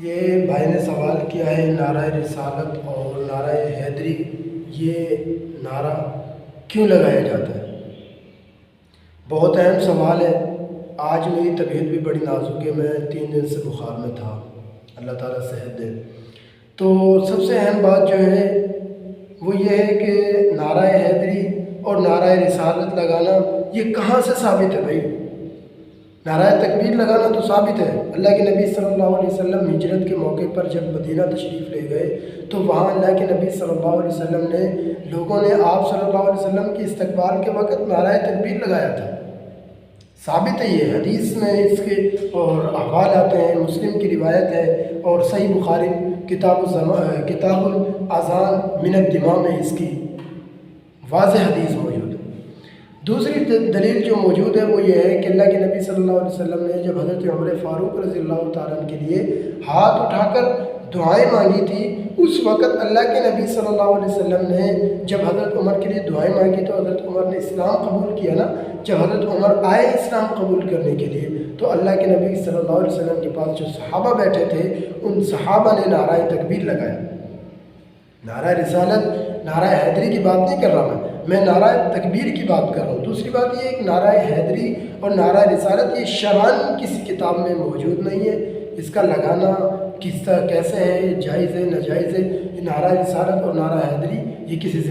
یہ بھائی نے سوال کیا ہے نعرہ رسالت اور نعرہ حیدری یہ نعرہ کیوں لگایا جاتا ہے؟ بہت اہم سوال ہے۔ آج میری طبیعت بھی بڑی نازک ہے، میں 3 دن سے بخار میں تھا، اللہ تعالیٰ صحت دے۔ تو سب سے اہم بات جو ہے وہ یہ ہے کہ نعرہ حیدری اور نعرہ رسالت لگانا یہ کہاں سے ثابت ہے بھائی؟ نعرہ تکبیر لگانا تو ثابت ہے، اللہ کے نبی صلی اللہ علیہ وسلم ہجرت کے موقع پر جب مدینہ تشریف لے گئے تو وہاں اللہ کے نبی صلی اللہ علیہ وسلم نے لوگوں نے آپ صلی اللہ علیہ وسلم کی استقبال کے وقت نعرہ تکبیر لگایا تھا۔ ثابت ہے، یہ حدیث میں اس کے اور احوال آتے ہیں، مسلم کی روایت ہے اور صحیح بخاری کتاب الاذان من الدماء میں اس کی واضح حدیث موجود ہے۔ دوسری دلیل جو موجود ہے وہ یہ ہے کہ اللہ کے نبی صلی اللہ علیہ وسلم نے جب حضرت عمر فاروق رضی اللہ تعالیٰ عنہ کے لیے ہاتھ اٹھا کر دعائیں مانگی تھی، اس وقت اللہ کے نبی صلی اللہ علیہ وسلم نے جب حضرت عمر کے لیے دعائیں مانگی تو حضرت عمر نے اسلام قبول کیا نا۔ جب حضرت عمر آئے اسلام قبول کرنے کے لیے تو اللہ کے نبی صلی اللہ علیہ وسلم کے پاس جو صحابہ بیٹھے تھے ان صحابہ نے نعرہ تکبیر لگایا۔ نعرہ رسالت، نعرہ حیدری کی بات نہیں کر رہا میں نعرہ تکبیر کی بات کر رہا ہوں۔ دوسری بات یہ کہ نعرہ حیدری اور نعرہ رسالت یہ شرعاً کسی کتاب میں موجود نہیں ہے، اس کا لگانا کس طرح کیسے ہے، جائز ہے ناجائز ہے؟ نعرہ رسالت اور نعرہ حیدری یہ کسی